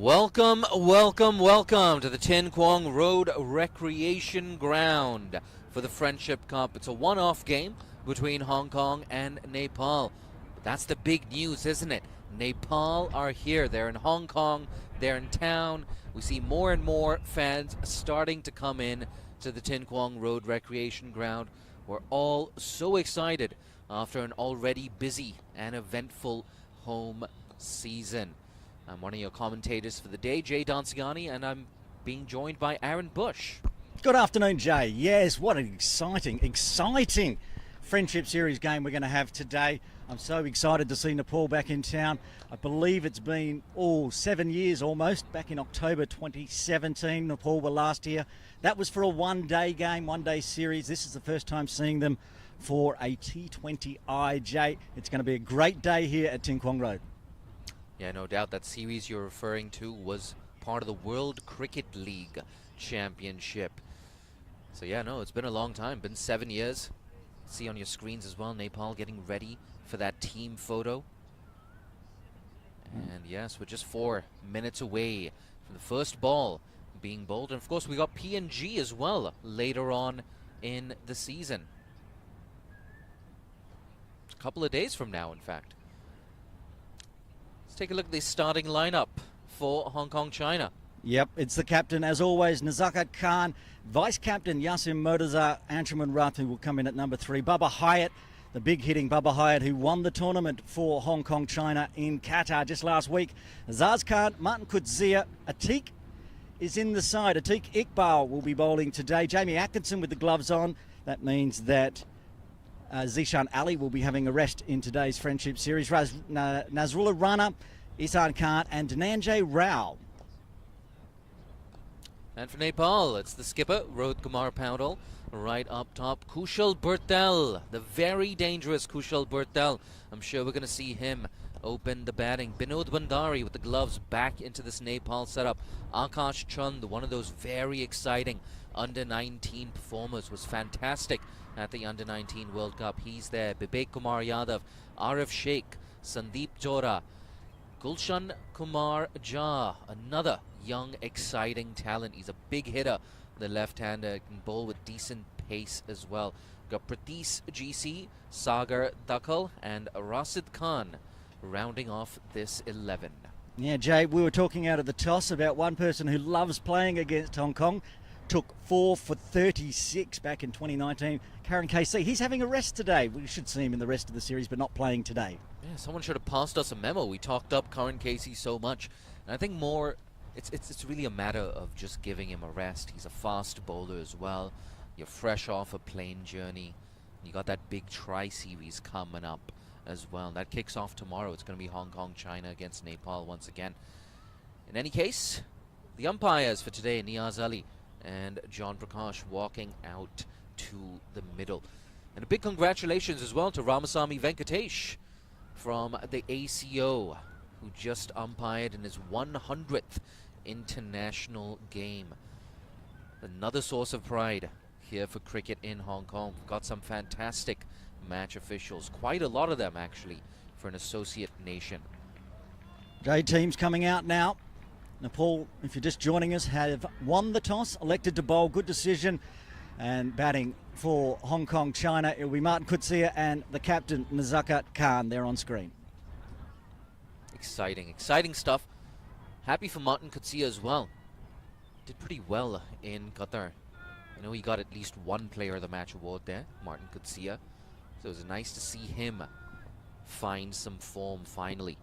Welcome, welcome, welcome to the Tin Quang Road Recreation Ground for the Friendship Cup. It's a one-off game between Hong Kong and Nepal. But that's the big news, isn't it? Nepal are here. They're in Hong Kong. They're in town. We see more and more fans starting to come in to the Tin Quang Road Recreation Ground. We're all so excited after an already busy and eventful home season. I'm one of your commentators for the day, Jay Dansigani, and I'm being joined by Aaron Bush. Good afternoon, Jay. Yes, what an exciting Friendship Series game we're going to have today. I'm so excited to see Nepal back in town. I believe it's been 7 years almost. Back in October 2017, Nepal were last here. That was for a one-day game, one-day series. This is the first time seeing them for a T20I, Jay. It's going to be a great day here at Tin Quang Road. Yeah, no doubt that series you're referring to was part of the World Cricket League Championship. So yeah, no, it's been a long time, been 7 years. See on your screens as well, Nepal getting ready for that team photo. And yes, we're just 4 minutes away from the first ball being bowled. And of course, we got PNG as well later on in the season. A couple of days from now, in fact. Let's take a look at the starting lineup for Hong Kong China. Yep, it's the captain, as always, Nazakat Khan. Vice-captain Yasim Modazar, Anshuman Rath, who will come in at number 3. Bubba Hyatt, the big-hitting Bubba Hyatt, who won the tournament for Hong Kong China in Qatar just last week. Azaz Khan, Martin Kudzia, Atiq is in the side. Atiq Iqbal will be bowling today. Jamie Atkinson with the gloves on. That means that Zishan Ali will be having a rest in today's Friendship Series. Nazrullah Rana, Isan Khan and Dhananjay Rao. And for Nepal, it's the skipper, Rohit Kumar Paudal. Right up top, Kushal Burtel, the very dangerous Kushal Burtel. I'm sure we're going to see him open the batting. Binod Bandari with the gloves back into this Nepal setup. Akash Chand, one of those very exciting under-19 performers, was fantastic at the Under-19 World Cup. He's there. Bibek Kumar Yadav, Arif Sheikh, Sandeep Jora, Gulshan Kumar Jha, another young, exciting talent. He's a big hitter. The left-hander can bowl with decent pace as well. Got Pratis GC, Sagar Dakal, and Rasid Khan rounding off this 11. Yeah, Jay, we were talking out of the toss about one person who loves playing against Hong Kong. Took 4 for 36 back in 2019. Karen KC, he's having a rest today. We should see him in the rest of the series, but not playing today. Yeah, someone should have passed us a memo. We talked up Karen Casey so much. And I think more, it's really a matter of just giving him a rest. He's a fast bowler as well. You're fresh off a plane journey. You got that big tri-series coming up as well. That kicks off tomorrow. It's going to be Hong Kong, China against Nepal once again. In any case, the umpires for today, Niaz Ali and John Prakash, walking out to the middle. And a big congratulations as well to Ramasamy Venkatesh from the ACO, who just umpired in his 100th international game. Another source of pride here for cricket in Hong Kong. We've got some fantastic match officials, quite a lot of them actually, for an associate nation. Jay, teams coming out now. Nepal, if you're just joining us, have won the toss, elected to bowl. Good decision. And batting for Hong Kong China, it will be Martin Kudzia and the captain, Nazakat Khan. They're on screen. Exciting stuff. Happy for Martin Kudzia as well. Did pretty well in Qatar. I know he got at least one Player of the Match award there, Martin Kudzia. So it was nice to see him find some form finally.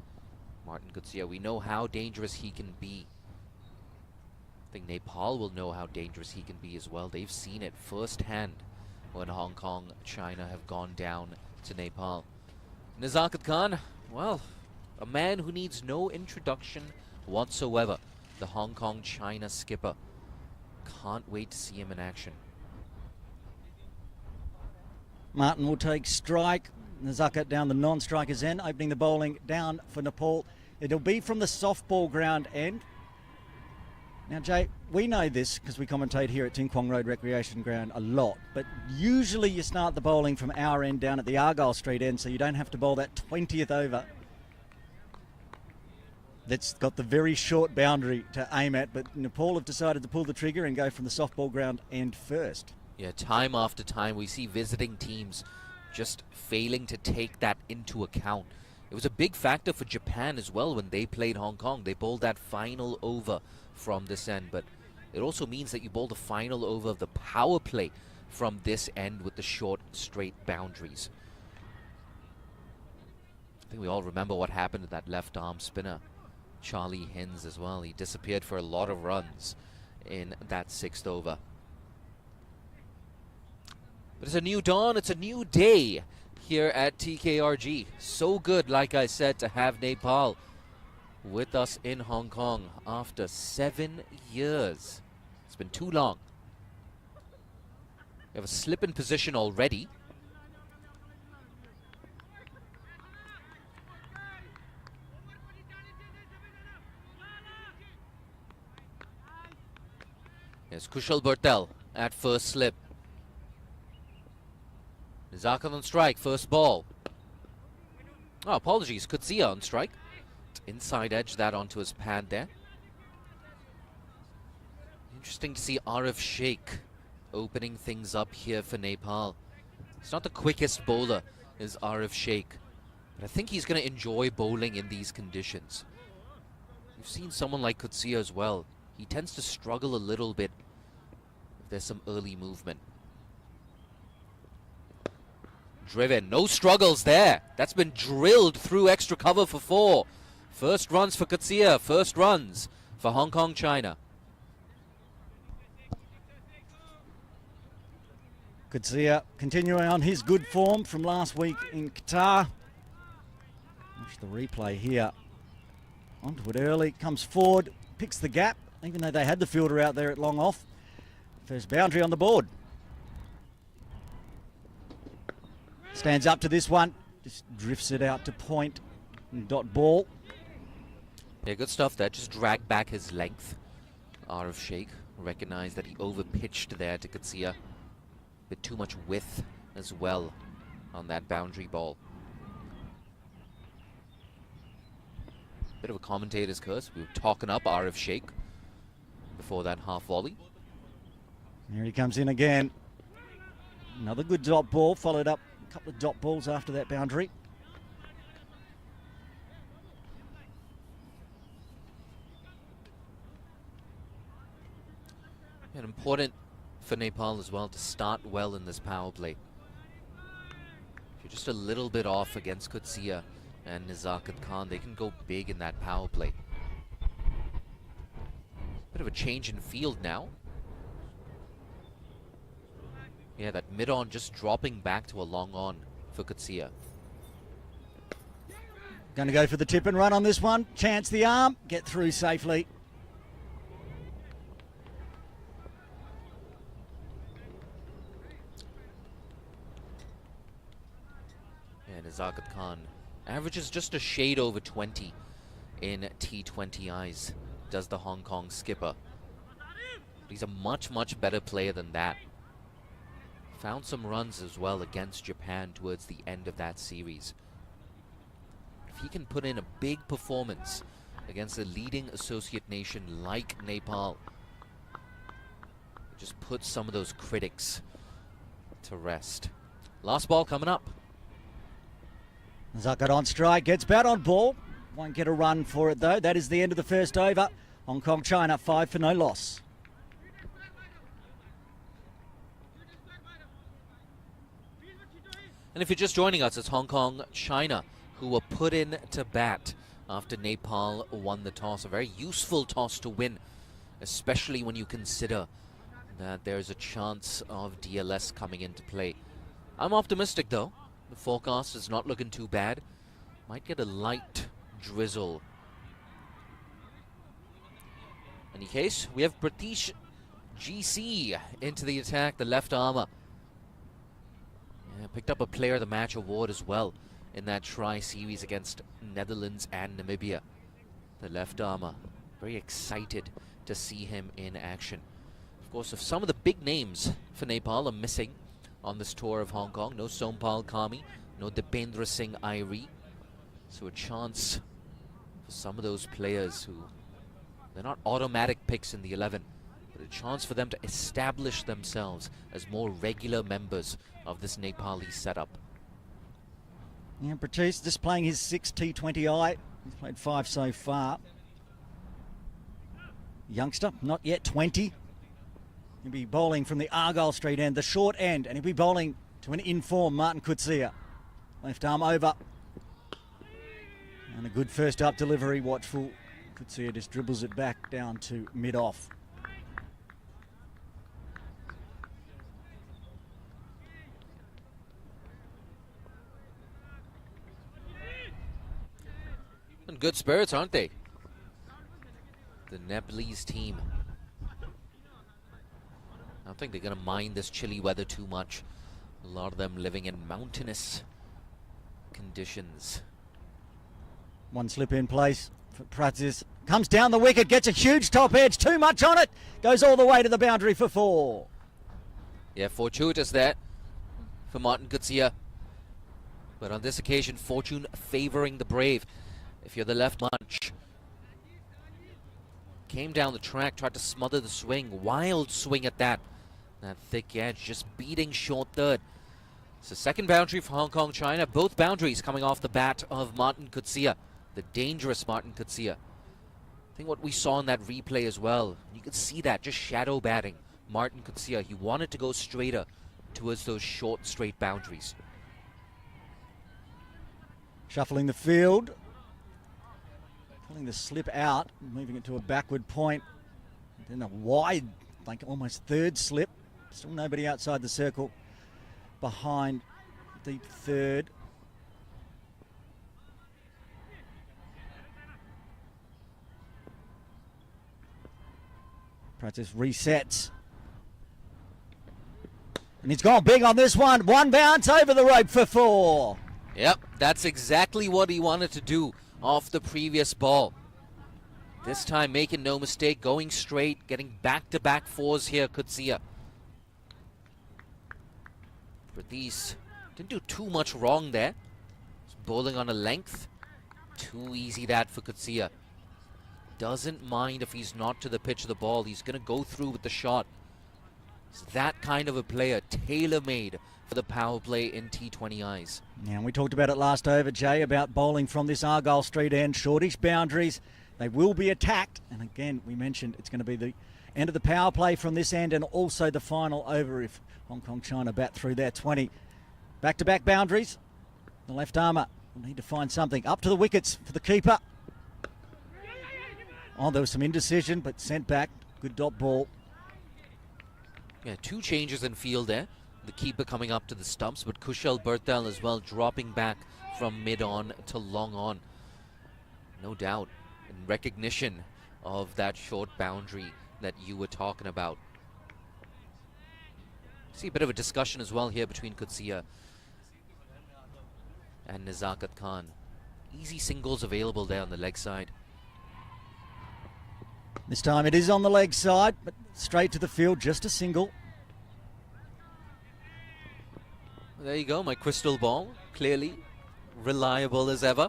Martin Kudzia, we know how dangerous he can be. I think Nepal will know how dangerous he can be as well. They've seen it firsthand when Hong Kong, China have gone down to Nepal. Nazakat Khan, well, a man who needs no introduction whatsoever. The Hong Kong, China skipper. Can't wait to see him in action. Martin will take strike. Nazakat down the non-striker's end, opening the bowling down for Nepal. It'll be from the softball ground end. Now, Jay, we know this because we commentate here at Tin Quang Road Recreation Ground a lot, but usually you start the bowling from our end down at the Argyle Street end, so you don't have to bowl that 20th over. that's got the very short boundary to aim at, but Nepal have decided to pull the trigger and go from the softball ground end first. Yeah, time after time we see visiting teams just failing to take that into account. It was a big factor for Japan as well when they played Hong Kong. They bowled that final over from this end, but it also means that you bowl the final over of the power play from this end with the short, straight boundaries. I think we all remember what happened to that left arm spinner, Charlie Hins, as well. He disappeared for a lot of runs in that 6th over. But it's a new dawn, it's a new day here at TKRG. So good, like I said, to have Nepal with us in Hong Kong after 7 years. It's been too long. We have a slip in position already. Here's Kushal Bhartel at first slip. Nizakat on strike, first ball. Oh, apologies, Kutsia on strike. Inside edge that onto his pad there. Interesting to see Arif Sheikh opening things up here for Nepal. He's not the quickest bowler, is Arif Sheikh, but I think he's going to enjoy bowling in these conditions. We've seen someone like Kutsia as well. He tends to struggle a little bit if there's some early movement. Driven, no struggles there. That's been drilled through extra cover for 4. First runs for Kutsia, first runs for Hong Kong, China. Kutsia continuing on his good form from last week in Qatar. Watch the replay here. Onto it early, comes forward, picks the gap, even though they had the fielder out there at long off. First boundary on the board. Stands up to this one, just drifts it out to point and dot ball. Yeah, good stuff there. Just dragged back his length. Arif Sheikh recognized that he over-pitched there to Kutsia. Bit too much width as well on that boundary ball. Bit of a commentator's curse. We were talking up Arif Sheikh before that half volley. Here he comes in again. Another good dot ball, followed up a couple of dot balls after that boundary. And important for Nepal as well to start well in this power play. If you're just a little bit off against Kutsia and Nizakat Khan, they can go big in that power play. Bit of a change in field now. Yeah, that mid-on just dropping back to a long on for Kutsia. Going to go for the tip and run on this one. Chance the arm, get through safely. Yeah, Nizakat Khan averages just a shade over 20 in T20Is, does the Hong Kong skipper. He's a much, much better player than that. Found some runs as well against Japan towards the end of that series. If he can put in a big performance against a leading associate nation like Nepal, just put some of those critics to rest. Last ball coming up. Nizakat on strike, gets bat on ball. Won't get a run for it though. That is the end of the first over. Hong Kong, China, 5 for no loss. And if you're just joining us, it's Hong Kong, China, who were put in to bat after Nepal won the toss. A very useful toss to win, especially when you consider that there's a chance of DLS coming into play. I'm optimistic though. The forecast is not looking too bad. Might get a light drizzle. In any case, we have Pratish GC into the attack, the left armour. Yeah, picked up a Player of the Match award as well in that tri-series against Netherlands and Namibia. The left armour, very excited to see him in action. Of course, if some of the big names for Nepal are missing on this tour of Hong Kong, no Sompal Kami, no Dipendra Singh Airi, so a chance for some of those players who, they're not automatic picks in the 11, but a chance for them to establish themselves as more regular members of this Nepali setup. Yeah, Pratis just playing his 6th T20I. He's played 5 so far. Youngster, not yet 20. He'll be bowling from the Argyle Street end, the short end, and he'll be bowling to an in-form Martin Coetzee. Left arm over. And a good first up delivery, watchful. Coetzee just dribbles it back down to mid-off. And good spirits, aren't they? The Nepalese team. I don't think they're going to mind this chilly weather too much. A lot of them living in mountainous conditions. One slip in place for Pratis. Comes down the wicket, gets a huge top edge, too much on it. Goes all the way to the boundary for 4. Yeah, fortuitous there for Martin Coetzee. But on this occasion, fortune favouring the brave. If you're the left bunch. Came down the track, tried to smother the swing. Wild swing at that. That thick edge just beating short third. It's the second boundary for Hong Kong, China. Both boundaries coming off the bat of Martin Coetzee. The dangerous Martin Coetzee. I think what we saw in that replay as well, you could see that, just shadow batting. Martin Coetzee, he wanted to go straighter towards those short, straight boundaries. Shuffling the field. Pulling the slip out, moving it to a backward point. Then a wide, like almost third slip. Still nobody outside the circle. Behind deep third. Pratis resets. And he's gone big on this one. One bounce over the rope for 4. Yep, that's exactly what he wanted to do off the previous ball. This time making no mistake, going straight, getting back-to-back 4s here, Coetzee. Pratis didn't do too much wrong there. He's bowling on a length. Too easy that for Coetzee. Doesn't mind if he's not to the pitch of the ball. He's going to go through with the shot. He's that kind of a player, tailor-made for the power play in T20Is. Yeah, and we talked about it last over, Jay, about bowling from this Argyle Street end, shortish boundaries. They will be attacked. And again, we mentioned it's going to be the end of the power play from this end and also the final over if Hong Kong China bat through their 20. Back-to-back boundaries. The left armour will need to find something. Up to the wickets for the keeper. Oh, there was some indecision, but sent back. Good dot ball. Yeah, 2 changes in field there. The keeper coming up to the stumps, but Kushal Berthel as well dropping back from mid-on to long-on. No doubt, in recognition of that short boundary that you were talking about. See a bit of a discussion as well here between Coetzee and Nezakat Khan. Easy singles available there on the leg side. This time it is on the leg side, but straight to the field, just a single. There you go, my crystal ball. Clearly reliable as ever.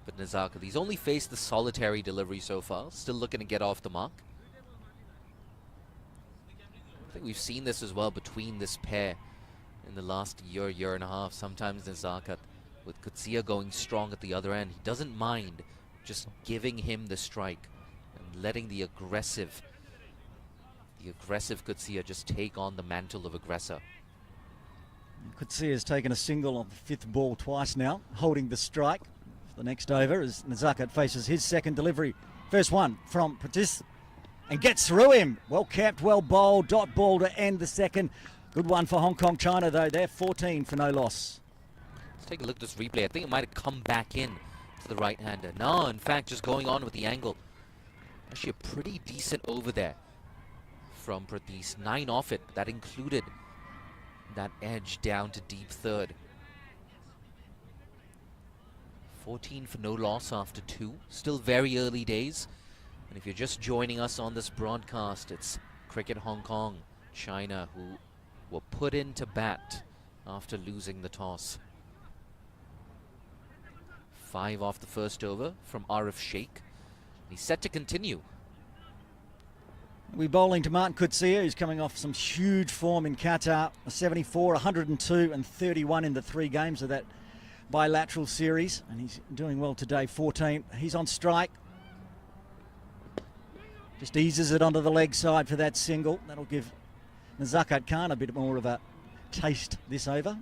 But Nezakat, he's only faced the solitary delivery so far. Still looking to get off the mark. I think we've seen this as well between this pair in the last year and a half. Sometimes Nezakat, with Coetzee going strong at the other end, he doesn't mind just giving him the strike and letting the aggressive Coetzee just take on the mantle of aggressor. Coetzee has taken a single on the 5th ball twice now, holding the strike for the next over as Nezakat faces his second delivery. First one from Pratis and gets through him. Well kept, well bowled, dot ball to end the second. Good one for Hong Kong China though. They're 14 for no loss. Let's take a look at this replay. I think it might have come back in to the right-hander. No, in fact, just going on with the angle. Actually a pretty decent over there from Pratis. 9 off it. That included that edge down to deep third. 14 for no loss after 2. Still very early days. And if you're just joining us on this broadcast, it's Cricket Hong Kong, China, who were put into bat after losing the toss. 5 off the first over from Arif Sheikh. He's set to continue. We're bowling to Martin Coetzee, who's coming off some huge form in Qatar. A 74, 102 and 31 in the 3 games of that bilateral series. And he's doing well today, 14. He's on strike. Just eases it onto the leg side for that single. That'll give Nazakat Khan a bit more of a taste this over.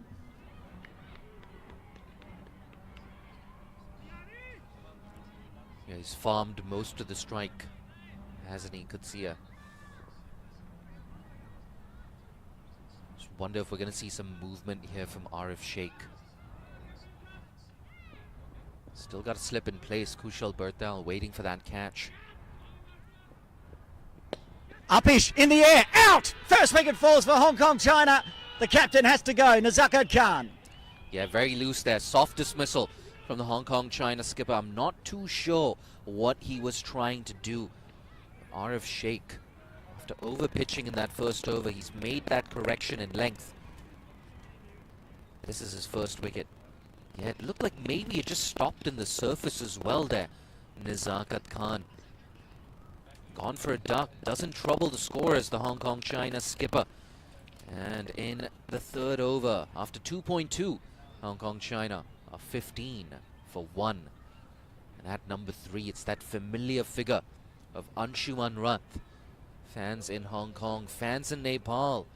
Yeah, he's farmed most of the strike, hasn't he, Coetzee? Just wonder if we're going to see some movement here from Arif Sheikh. Still got to slip in place. Kushal Berthal waiting for that catch. Upish in the air, out! First wicket falls for Hong Kong, China. The captain has to go, Nazakat Khan. Yeah, very loose there. Soft dismissal from the Hong Kong China skipper. I'm not too sure what he was trying to do. Arif Sheikh, after over pitching in that first over, he's made that correction in length. This is his first wicket. Yeah, it looked like maybe it just stopped in the surface as well there. Nazakat Khan. Gone for a duck. Doesn't trouble the scorers, the Hong Kong China skipper. And in the third over, after 2.2, Hong Kong China are 15 for 1. And at number 3, it's that familiar figure of Anshuman Rath. Fans in Hong Kong, fans in Nepal,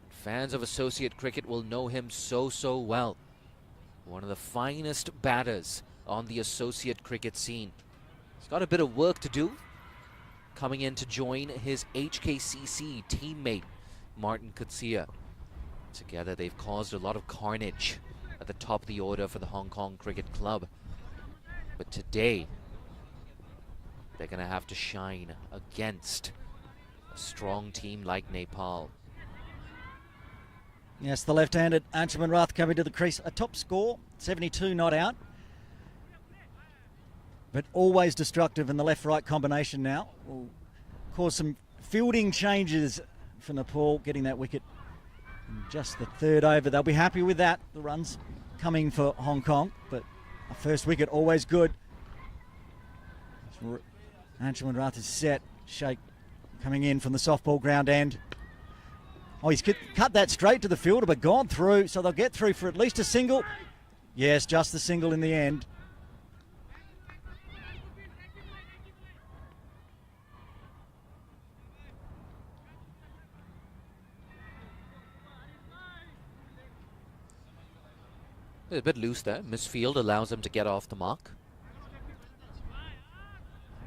fans of associate cricket will know him so well. One of the finest batters on the associate cricket scene. He's got a bit of work to do, coming in to join his HKCC teammate, Martin Coetzee. Together they've caused a lot of carnage at the top of the order for the Hong Kong Cricket Club. But today, they're going to have to shine against a strong team like Nepal. Yes, the left-handed Anshuman Rath coming to the crease. A top score, 72 not out. But always destructive in the left-right combination now. Will cause some fielding changes for Nepal, getting that wicket in just the third over. They'll be happy with that. The runs coming for Hong Kong, but a first wicket always good. Anshuman Rath is set. Sheikh coming in from the softball ground end. Oh, he's cut that straight to the fielder, but gone through, so they'll get through for at least a single. Yes, just the single in the end. A bit loose there. Misfield allows him to get off the mark.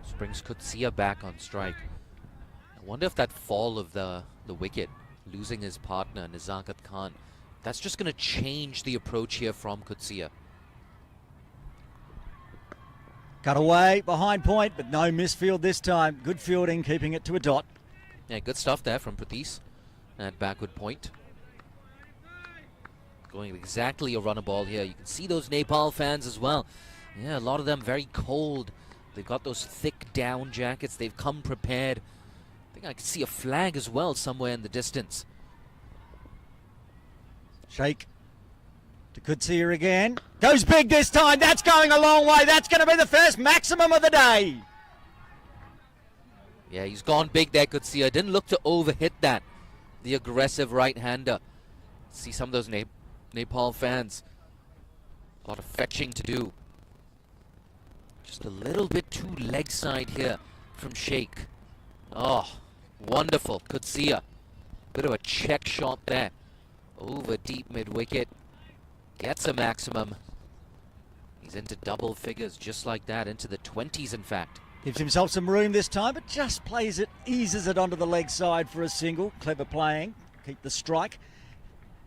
This brings Coetzee back on strike. I wonder if that fall of the wicket, losing his partner, Nazakat Khan, that's just going to change the approach here from Coetzee. Cut away, behind point, but no misfield this time. Good fielding, keeping it to a dot. Yeah, good stuff there from Pratees at backward point. Going exactly a runner ball here. You can see those Nepal fans as well. Yeah, a lot of them very cold. They've got those thick down jackets. They've come prepared. I think I can see a flag as well somewhere in the distance. Sheikh to Coetzee again. Goes big this time. That's going a long way. That's going to be the first maximum of the day. Yeah, he's gone big there, Coetzee. Didn't look to overhit that. The aggressive right-hander. See some of those Nepal fans. A lot of fetching to do. Just a little bit too leg side here from Sheikh. Oh, wonderful. Coetzee. Bit of a check shot there. Over deep mid-wicket. Gets a maximum. He's into double figures just like that. Into the 20s, in fact. Gives himself some room this time, but just plays it, eases it onto the leg side for a single. Clever playing. Keep the strike.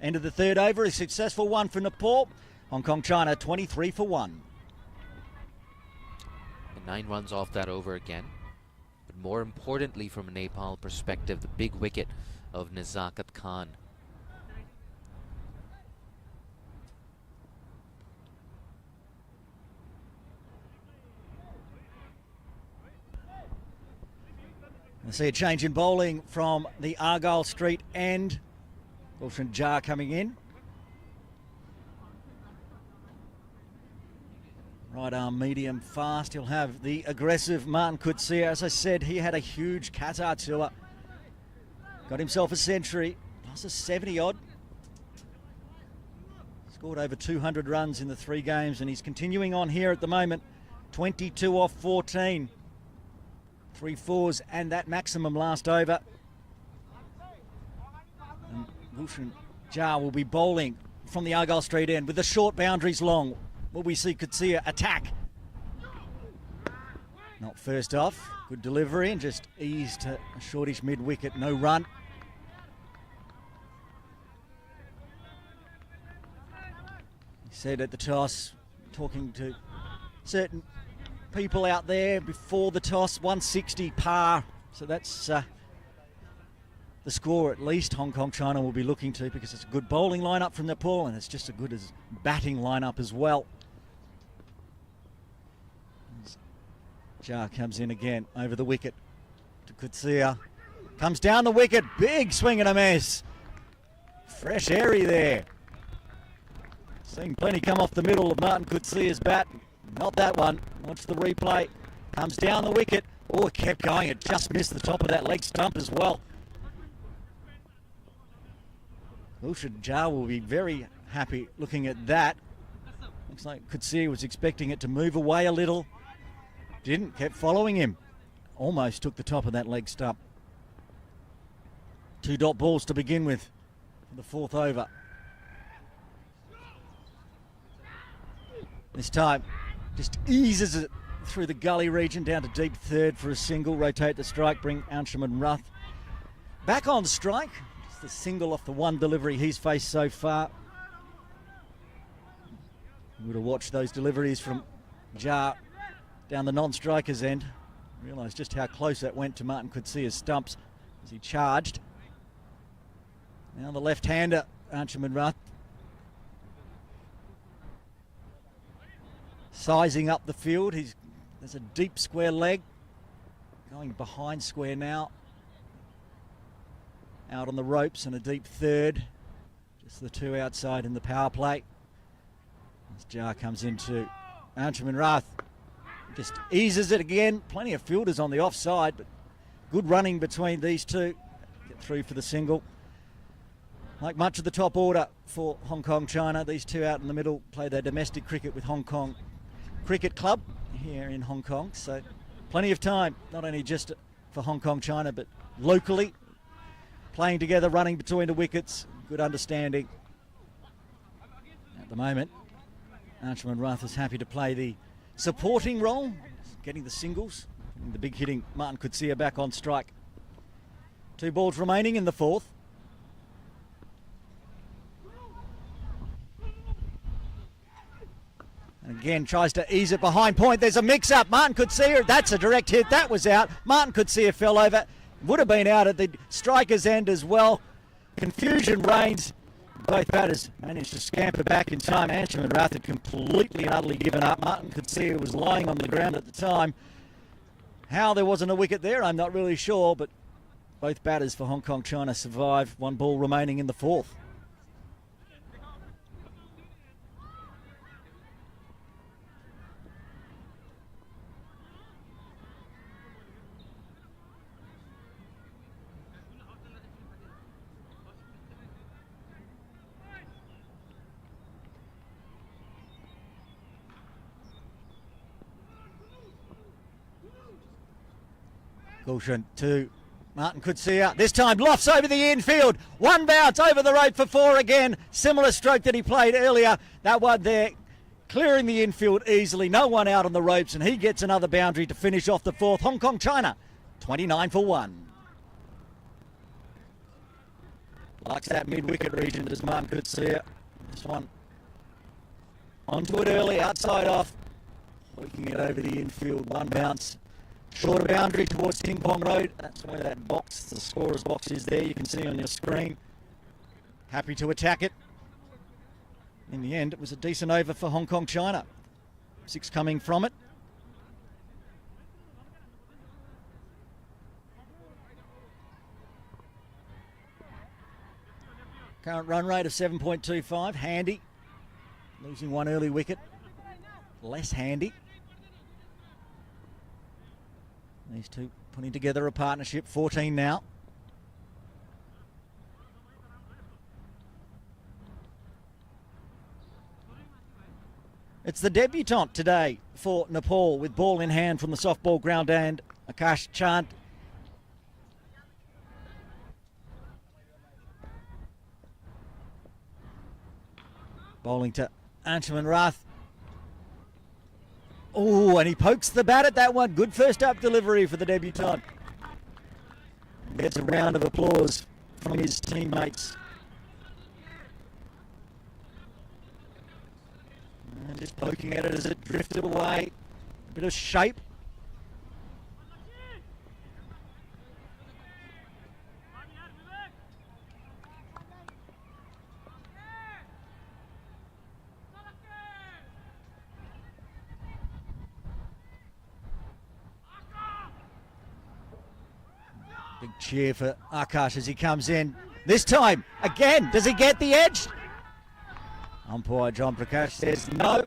End of the third over, a successful one for Nepal. Hong Kong China 23 for 1. And 9 runs off that over again. But more importantly, from a Nepal perspective, the big wicket of Nazakat Khan. I see a change in bowling from the Argyle Street end. Gulshan Jar coming in. Right arm medium fast. He'll have the aggressive Martin Coetzee. As I said, he had a huge Qatar tour. Got himself a century, plus a 70-odd. Scored over 200 runs in the 3 games, and he's continuing on here at the moment. 22 off 14. 3 fours and that maximum last over. And Gulshan Jha will be bowling from the Argyle Street end with the short boundaries long. Will we see Coetzee attack? Not first off. Good delivery and just eased to a shortish mid-wicket. No run. He said at the toss, talking to certain people out there before the toss, 160 par. So that's the score at least Hong Kong China will be looking to, because it's a good bowling lineup from Nepal and it's just as good as batting lineup as well. Jha comes in again over the wicket to Coetzee. Comes down the wicket, big swing and a miss. Fresh airy there. Seen plenty come off the middle of Martin Coetzee's bat. Not that one. Watch the replay. Comes down the wicket. Oh, it kept going. It just missed the top of that leg stump as well. Gulshan Jha will be very happy looking at that. Looks like Coetzee was expecting it to move away a little. Didn't, kept following him. Almost took the top of that leg stump. 2 dot balls to begin with for the 4th over. This time, just eases it through the gully region down to deep third for a single. Rotate the strike, bring Anshuman Ruth back on strike. Just the single off the one delivery he's faced so far. You would have watched those deliveries from Jha down the non-striker's end. Realised just how close that went to Martin Coetzee's stumps as he charged. Now the left-hander, Anshuman Ruth, sizing up the field. There's a deep square leg. Going behind square now. Out on the ropes and a deep third. Just the 2 outside in the power play. As Jha comes into Anshuman Ruth. Just eases it again. Plenty of fielders on the offside, but good running between these two. Get through for the single. Like much of the top order for Hong Kong China, these two out in the middle play their domestic cricket with Hong Kong Cricket Club here in Hong Kong. So plenty of time, not only just for Hong Kong China, but locally. Playing together, running between the wickets. Good understanding. At the moment, Anshuman Ruth is happy to play the supporting role, getting the singles, and the big hitting Martin Coetzee back on strike. 2 balls remaining in the 4th. And again tries to ease it behind point. There's a mix-up. Martin Coetzee, that's a direct hit. That was out. Martin Coetzee fell over. Would have been out at the striker's end as well. Confusion reigns. Both batters managed to scamper back in time. Anshuman Ruth had completely and utterly given up. Martin Coetzee was lying on the ground at the time. How there wasn't a wicket there, I'm not really sure, but both batters for Hong Kong China survive. 1 ball remaining in the 4th. Gulshan to Martin Coetzee. This time lofts over the infield. 1 bounce over the rope for 4 again. Similar stroke that he played earlier. That one there clearing the infield easily. No one out on the ropes, and he gets another boundary to finish off the 4th. Hong Kong China 29 for 1. Likes that mid-wicket region, does Martin Coetzee. This one onto it early, outside off. Working it over the infield. 1 bounce. Shorter boundary towards Ting Pong Road. That's where that box, the scorer's box, is there. You can see on your screen. Happy to attack it. In the end, it was a decent over for Hong Kong China. 6 coming from it. Current run rate of 7.25. Handy. Losing 1 early wicket. less handy. These two putting together a partnership, 14 now. It's the debutant today for Nepal with ball in hand from the softball ground and Akash Chand. Bowling to Anshuman Rath. Oh, and he pokes the bat at that one. Good first up delivery for the debutant. Gets a round of applause from his teammates. And just poking at it as it drifted away. A bit of shape. Big cheer for Akash as he comes in. This time, again, does he get the edge? Umpire John Prakash says no.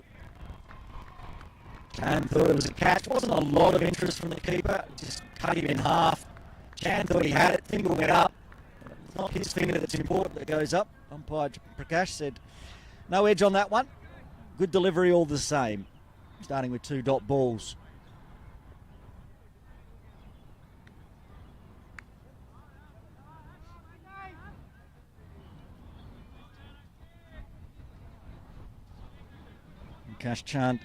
Chan thought it was a catch. Wasn't a lot of interest from the keeper. Just cut him in half. Chan thought he had it. Finger went up. It's not his finger that's important that goes up. Umpire Prakash said no edge on that one. Good delivery all the same. Starting with 2 dot balls. Akash Chand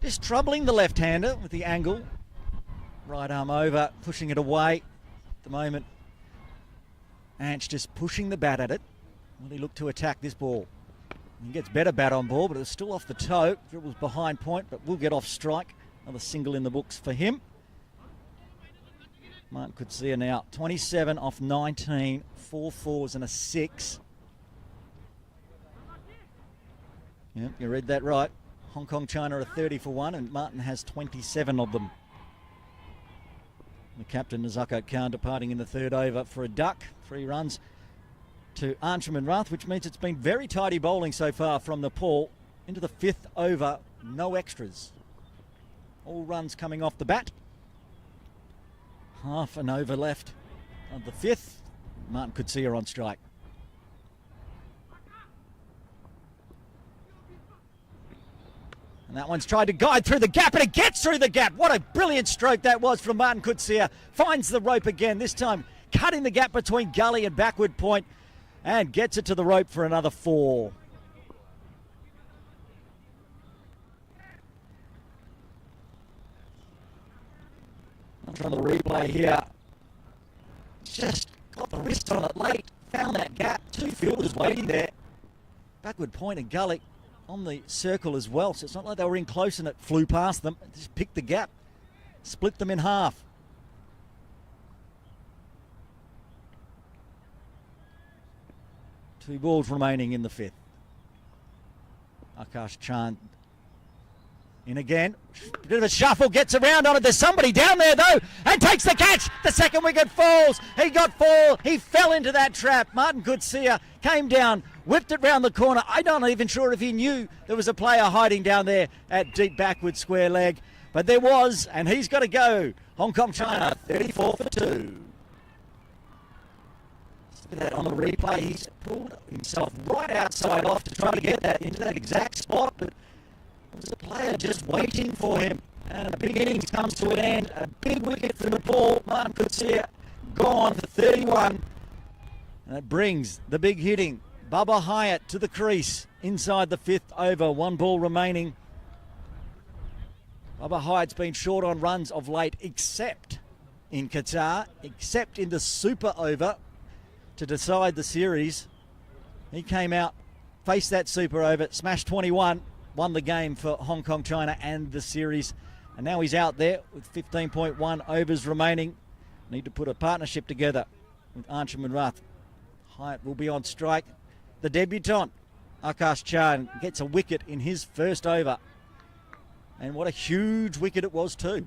just troubling the left-hander with the angle. Right arm over, pushing it away. At the moment, Anch just pushing the bat at it. Will he look to attack this ball? He gets better bat on ball, but it's still off the toe. It was behind point, but will get off strike. Another single in the books for him. Martin Kutsia now 27 off 19, 4 fours and a 6. Yep, you read that right. Hong Kong China are 30 for 1 and Martin has 27 of them. The captain Nazaka Khan departing in the 3rd over for a duck. 3 runs to Anshuman Rath, which means it's been very tidy bowling so far from Nepal. Into the 5th over, no extras. All runs coming off the bat. Half an over left of the 5th. Martin Kutsia on strike. And that one's tried to guide through the gap, and it gets through the gap. What a brilliant stroke that was from Martin Kutsia. Finds the rope again, this time cutting the gap between gully and backward point, and gets it to the rope for another 4. I'm trying to replay here. Just got the wrist on it late, found that gap. 2 fielders waiting there. Backward point and gully on the circle as well, so it's not like they were in close and it flew past them. It just picked the gap, split them in half. Two balls remaining in the 5th. Akash Chand in again. Bit of a shuffle, gets around on it. There's somebody down there though, and takes the catch. The second wicket falls. He got 4. He fell into that trap. Martin Kutsia came down, whipped it round the corner. I'm not even sure if he knew there was a player hiding down there at deep backward square leg, but there was, and he's got to go. Hong Kong China 34 for 2. Look at that on the replay. He's pulled himself right outside off to try to get that into that exact spot, but there's a player just waiting for him. And a big innings comes to an end. A big wicket for Nepal. Martin Kutsia gone for 31. And it brings the big hitting Bubba Hyatt to the crease inside the 5th over. 1 ball remaining. Bubba Hyatt's been short on runs of late, except in Qatar, except in the super over to decide the series. He came out, faced that super over, smashed 21, won the game for Hong Kong China and the series. And now he's out there with 15.1 overs remaining. Need to put a partnership together with Anshuman Rath. Hyatt will be on strike. The debutant, Akash Chand, gets a wicket in his first over. And what a huge wicket it was too.